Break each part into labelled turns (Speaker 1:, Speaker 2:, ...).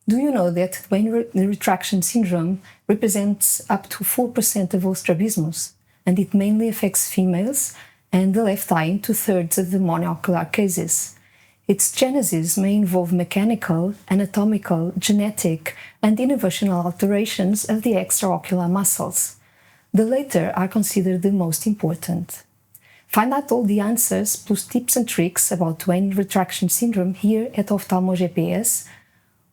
Speaker 1: Do you know that Duane retraction syndrome represents up to 4% of all strabismus, and it mainly affects females and the left eye in 2/3 of the monocular cases? Its genesis may involve mechanical, anatomical, genetic, and innervational alterations of the extraocular muscles. The latter are considered the most important. Find out all the answers plus tips and tricks about Duane retraction syndrome here at OftalmoGPS,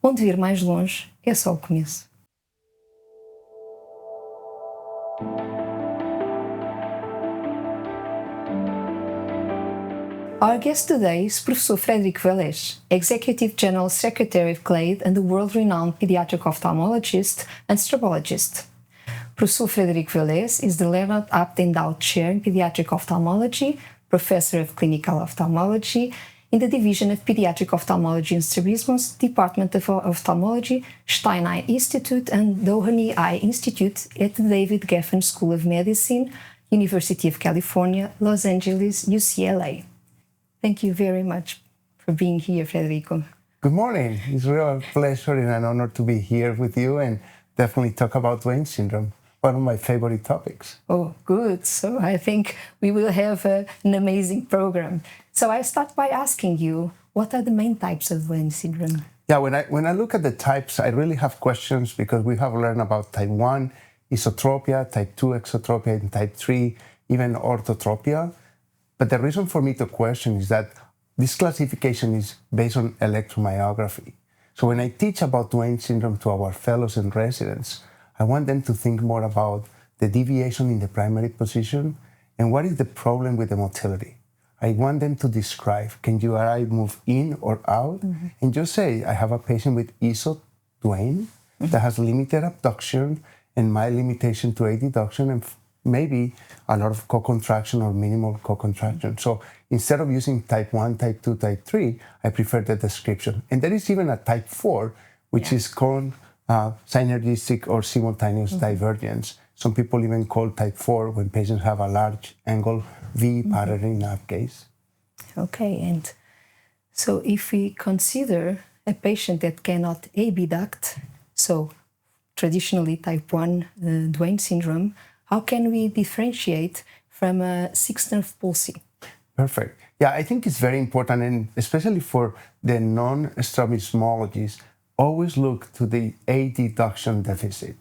Speaker 1: onde vir mais longe é só o começo. Our guest today is Professor Federico Velez, Executive General Secretary of CLADE and a world-renowned pediatric ophthalmologist and strabologist. Professor Federico Velez is the Leonard Abt Endowed Chair in Pediatric Ophthalmology, Professor of Clinical Ophthalmology in the Division of Pediatric Ophthalmology and Strabismus, Department of Ophthalmology, Stein Eye Institute and Doheny Eye Institute at the David Geffen School of Medicine, University of California, Los Angeles, UCLA. Thank you very much for being here, Federico.
Speaker 2: Good morning. It's a real pleasure and an honor to be here with you and definitely talk about Duane syndrome, one of my favorite topics.
Speaker 1: Oh, good. So I think we will have an amazing program. So I start by asking you, what are the main types of Duane syndrome?
Speaker 2: Yeah, when I look at the types, I really have questions because we have learned about type 1 esotropia, type 2 exotropia, and type 3 even orthotropia. But the reason for me to question is that this classification is based on electromyography. So when I teach about Duane syndrome to our fellows and residents, I want them to think more about the deviation in the primary position and what is the problem with the motility. I want them to describe, can your eye move in or out? Mm-hmm. And just say, I have a patient with Duane that has limited abduction and mild limitation to adduction and maybe a lot of co-contraction or minimal co-contraction. So instead of using type 1, type 2, type 3, I prefer the description. And there is even a type 4, which is called synergistic or simultaneous divergence. Some people even call type 4 when patients have a large angle V pattern in that case.
Speaker 1: Okay, and so if we consider a patient that cannot abduct, so traditionally type 1 Duane syndrome, how can we differentiate from a sixth nerve palsy?
Speaker 2: Perfect. Yeah, I think it's very important, and especially for the non-strabismologists, always look to the adduction deficit.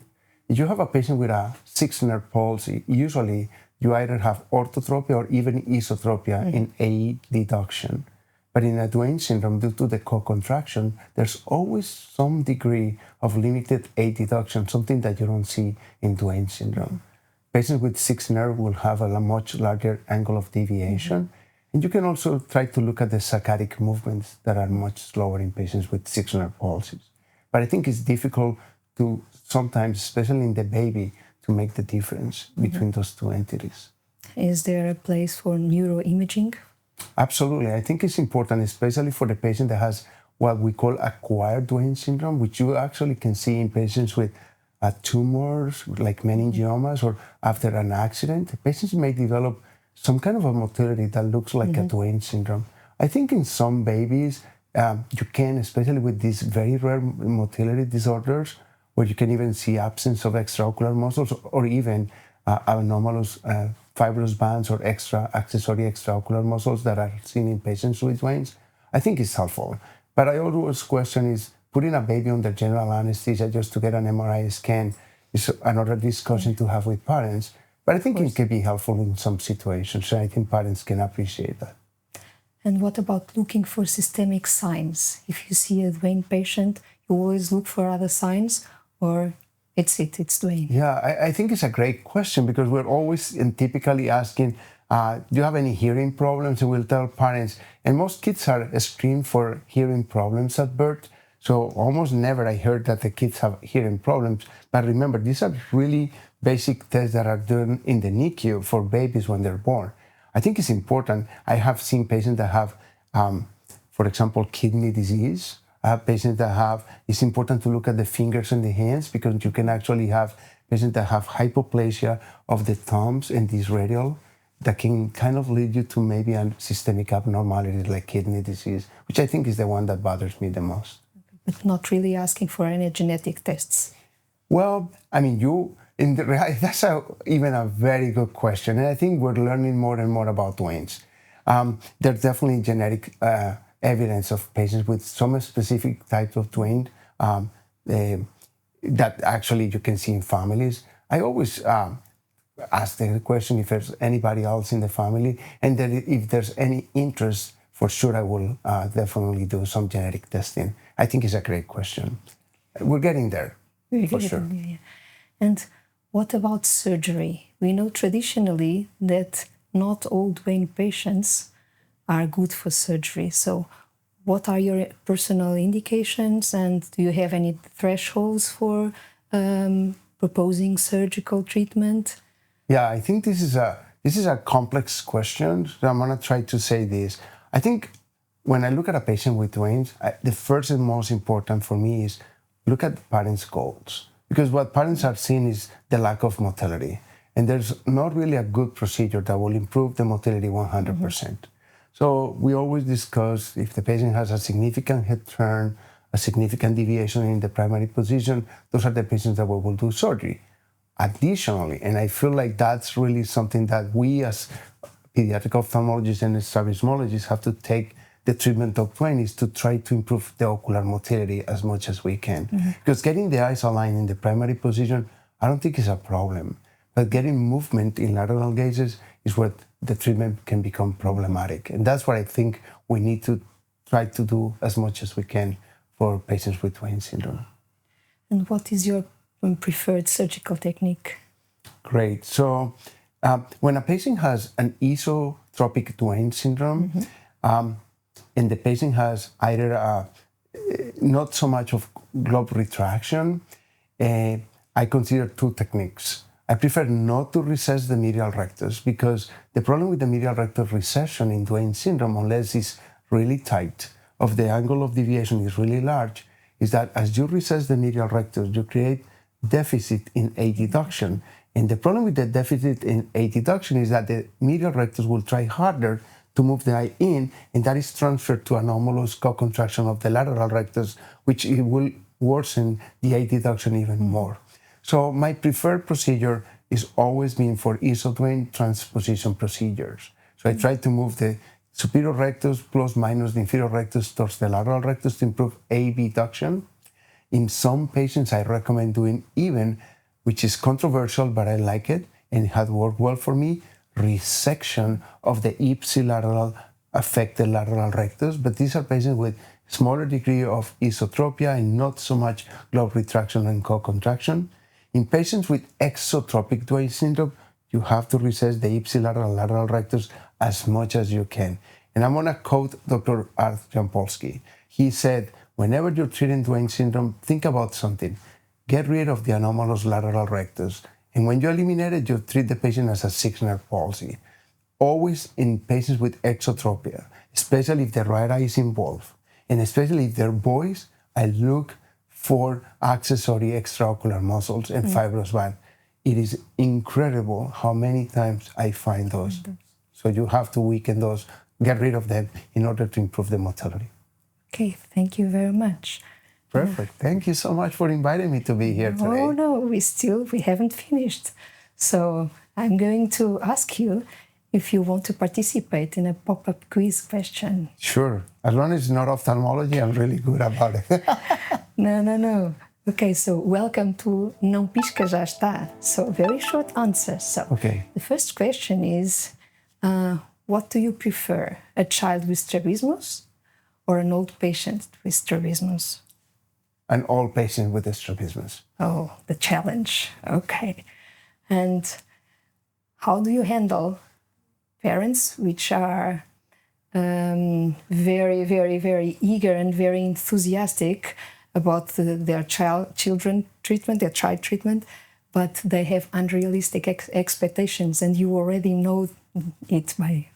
Speaker 2: If you have a patient with a sixth nerve palsy, usually you either have orthotropia or even esotropia in adduction. But in a Duane syndrome, due to the co-contraction, there's always some degree of limited adduction, something that you don't see in Duane syndrome. Patients with sixth nerve will have a much larger angle of deviation. And you can also try to look at the saccadic movements that are much slower in patients with sixth nerve palsies. But I think it's difficult to sometimes, especially in the baby, to make the difference between those two entities.
Speaker 1: Is there a place for neuroimaging?
Speaker 2: Absolutely. I think it's important, especially for the patient that has what we call acquired Duane syndrome, which you actually can see in patients with tumors like meningiomas or after an accident. Patients may develop some kind of a motility that looks like a Duane syndrome. I think in some babies, you can, especially with these very rare motility disorders, where you can even see absence of extraocular muscles or even anomalous fibrous bands or accessory extraocular muscles that are seen in patients with Duane's, I think it's helpful. But I always question is, putting a baby under general anesthesia just to get an MRI scan is another discussion to have with parents. But I think it can be helpful in some situations, so I think parents can appreciate that.
Speaker 1: And what about looking for systemic signs? If you see a Duane patient, you always look for other signs, or it's Duane?
Speaker 2: Yeah, I think it's a great question because we're always and typically asking, do you have any hearing problems? And we'll tell parents, and most kids are screened for hearing problems at birth. So almost never I heard that the kids have hearing problems. But remember, these are really basic tests that are done in the NICU for babies when they're born. I think it's important. I have seen patients that have, for example, kidney disease. I have patients that have, it's important to look at the fingers and the hands because you can actually have patients that have hypoplasia of the thumbs and this radial that can kind of lead you to maybe a systemic abnormality like kidney disease, which I think is the one that bothers me the most.
Speaker 1: but not really asking for any genetic tests?
Speaker 2: Well, I mean, that's even a very good question. And I think we're learning more and more about Duane's. There's definitely genetic evidence of patients with some specific types of Duane that actually you can see in families. I always ask the question if there's anybody else in the family, and then if there's any interest, for sure I will definitely do some genetic testing. I think it's a great question. We're getting there, for sure.
Speaker 1: Yeah. And what about surgery? We know traditionally that not all Duane patients are good for surgery. So what are your personal indications, and do you have any thresholds for proposing surgical treatment?
Speaker 2: Yeah, I think this is a complex question. So I'm gonna try to say this. I think when I look at a patient with Duane's, the first and most important for me is look at the parents' goals. Because what parents are seeing is the lack of motility. And there's not really a good procedure that will improve the motility 100%. So we always discuss if the patient has a significant head turn, a significant deviation in the primary position, those are the patients that we will do surgery. Additionally, and I feel like that's really something that we as pediatric ophthalmologists and strabismologists have to take the treatment of Duane is to try to improve the ocular motility as much as we can. Because getting the eyes aligned in the primary position, I don't think is a problem. But getting movement in lateral gazes is where the treatment can become problematic. And that's what I think we need to try to do as much as we can for patients with Duane syndrome.
Speaker 1: And what is your preferred surgical technique?
Speaker 2: Great. So when a patient has an isotropic Duane syndrome, and the patient has either not so much of globe retraction, I consider two techniques. I prefer not to recess the medial rectus because the problem with the medial rectus recession in Duane syndrome, unless it's really tight, of the angle of deviation is really large, is that as you recess the medial rectus, you create deficit in adduction. And the problem with the deficit in adduction is that the medial rectus will try harder to move the eye in, and that is transferred to anomalous co-contraction of the lateral rectus, which it will worsen the adduction even more. So my preferred procedure is always been for iso-Duane transposition procedures. So I try to move the superior rectus plus minus the inferior rectus towards the lateral rectus to improve abduction. In some patients, I recommend doing even, which is controversial, but I like it, and it has worked well for me, resection of the ipsilateral affected lateral rectus. But these are patients with smaller degree of esotropia and not so much globe retraction and co-contraction. In patients with exotropic Duane syndrome, you have to recess the ipsilateral lateral rectus as much as you can. And I'm gonna quote Dr. Art Jampolsky. He said, whenever you're treating Duane syndrome, think about something. Get rid of the anomalous lateral rectus. And when you eliminate it, you treat the patient as a 6-nerve palsy. Always in patients with exotropia, especially if the right eye is involved, and especially if they're boys, I look for accessory extraocular muscles and fibrous band. It is incredible how many times I find those. So you have to weaken those, get rid of them in order to improve the motility.
Speaker 1: Okay, thank you very much.
Speaker 2: Perfect. Thank you so much for inviting me to be here today.
Speaker 1: Oh no, we haven't finished. So I'm going to ask you if you want to participate in a pop-up quiz question.
Speaker 2: Sure. As long as it's not ophthalmology, I'm really good about it.
Speaker 1: No. Okay, so welcome to Não Pisca Já Está. So very short answers. So
Speaker 2: Okay.
Speaker 1: the first question is, what do you prefer, a child with strabismus or an old patient with strabismus?
Speaker 2: An old patient with strabismus.
Speaker 1: Oh, the challenge. Okay. And how do you handle parents which are very, very, very eager and very enthusiastic about their child treatment, but they have unrealistic expectations, and you already know it by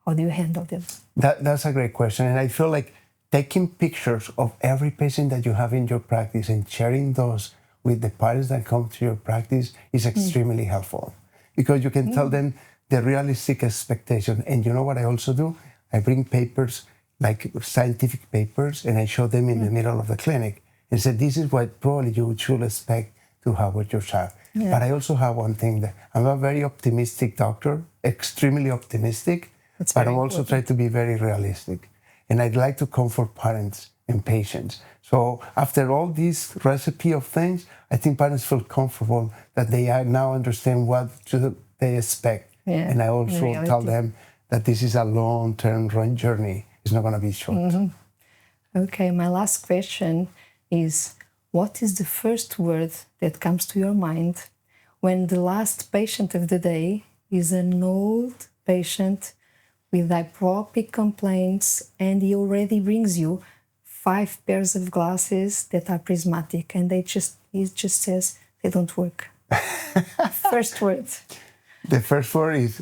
Speaker 1: how do you handle them?
Speaker 2: That's a great question. And I feel like taking pictures of every patient that you have in your practice and sharing those with the parents that come to your practice is extremely helpful, because you can tell them the realistic expectation. And you know what I also do? I bring papers like scientific papers, and I show them in the middle of the clinic and said, this is what probably you should expect to have with your child.
Speaker 1: Yeah.
Speaker 2: But I also have one thing that I'm a very optimistic doctor, extremely optimistic,
Speaker 1: That's
Speaker 2: but
Speaker 1: very
Speaker 2: I'm also
Speaker 1: important.
Speaker 2: trying to be very realistic. And I'd like to comfort parents and patients. So after all this recipe of things, I think parents feel comfortable that they now understand what they expect.
Speaker 1: Yeah,
Speaker 2: And I
Speaker 1: in
Speaker 2: also
Speaker 1: reality.
Speaker 2: tell them that this is a long-term journey. It's not going to be short.
Speaker 1: Okay, my last question is, what is the first word that comes to your mind when the last patient of the day is an old patient with diapropic complaints and he already brings you 5 pairs of glasses that are prismatic and he just says they don't work? First word.
Speaker 2: The first word is,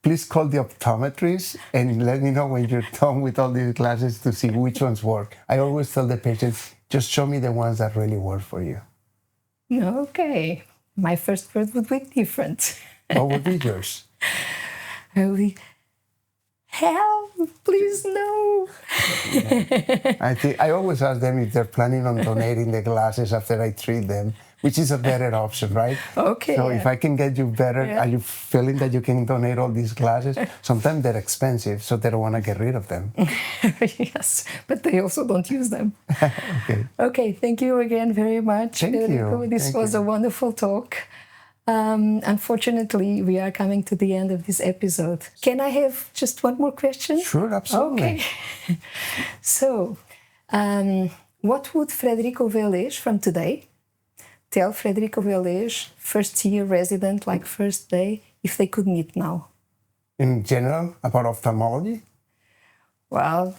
Speaker 2: please call the optometrist and let me know when you're done with all these glasses to see which ones work. I always tell the patients, just show me the ones that really work for you.
Speaker 1: Okay, my first word would be different.
Speaker 2: What would be yours?
Speaker 1: I would be, help, please no.
Speaker 2: I always ask them if they're planning on donating the glasses after I treat them, which is a better option, right?
Speaker 1: Okay.
Speaker 2: So if I can get you better,
Speaker 1: Yeah.
Speaker 2: are you feeling that you can donate all these glasses? Sometimes they're expensive, so they don't want to get rid of them.
Speaker 1: Yes, but they also don't use them.
Speaker 2: Okay.
Speaker 1: Okay, thank you again very much,
Speaker 2: Thank
Speaker 1: Federico.
Speaker 2: you.
Speaker 1: This
Speaker 2: Thank
Speaker 1: was
Speaker 2: you.
Speaker 1: a wonderful talk. Unfortunately, we are coming to the end of this episode. Can I have just one more question?
Speaker 2: Sure, absolutely.
Speaker 1: Okay. So, what would Federico Velez from today tell Federico Velez, first year resident, like first day, if they could meet now?
Speaker 2: In general, about ophthalmology?
Speaker 1: Well,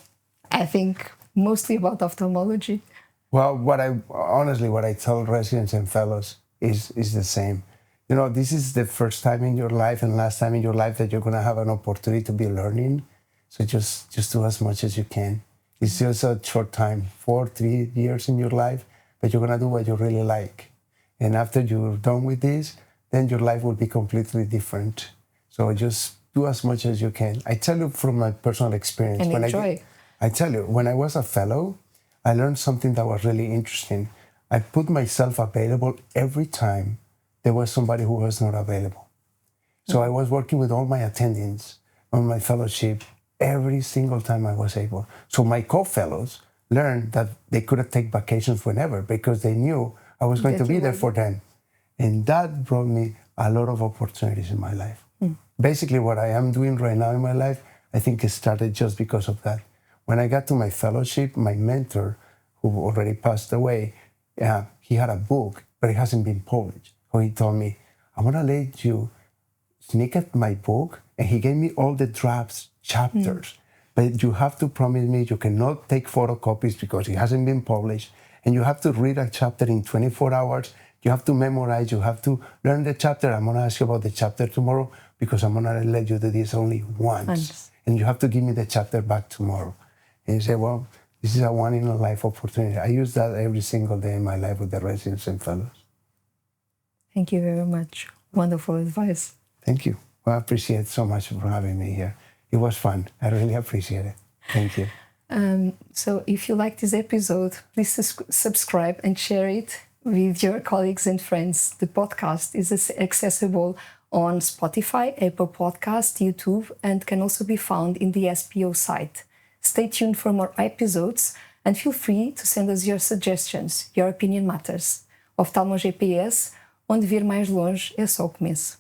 Speaker 1: I think mostly about ophthalmology.
Speaker 2: Well, what I tell residents and fellows is the same. You know, this is the first time in your life and last time in your life that you're going to have an opportunity to be learning. So just do as much as you can. It's just a short time, 3 years in your life, but you're going to do what you really like. And after you're done with this, then your life will be completely different. So just do as much as you can. I tell you from my personal experience.
Speaker 1: And enjoy.
Speaker 2: I tell you, when I was a fellow, I learned something that was really interesting. I put myself available every time there was somebody who was not available. So I was working with all my attendings on my fellowship every single time I was able. So my co-fellows learned that they could take vacations whenever because they knew I was going to be there for them. And that brought me a lot of opportunities in my life. Basically, what I am doing right now in my life, I think it started just because of that. When I got to my fellowship, my mentor, who already passed away, he had a book, but it hasn't been published. So he told me, I'm going to let you sneak at my book. And he gave me all the drafts, chapters. But you have to promise me you cannot take photocopies because it hasn't been published. And you have to read a chapter in 24 hours. You have to memorize. You have to learn the chapter. I'm going to ask you about the chapter tomorrow because I'm going to let you do this only once. And you have to give me the chapter back tomorrow. And he said, well, this is a one-in-a-life opportunity. I use that every single day in my life with the residents and fellows.
Speaker 1: Thank you very much. Wonderful advice.
Speaker 2: Thank you. Well, I appreciate it so much for having me here. It was fun. I really appreciate it. Thank you.
Speaker 1: So if you like this episode, please subscribe and share it with your colleagues and friends. The podcast is accessible on Spotify, Apple Podcasts, YouTube, and can also be found in the SPO site. Stay tuned for more episodes and feel free to send us your suggestions. Your opinion matters. OftalmoGPS, onde vir mais longe é só o começo.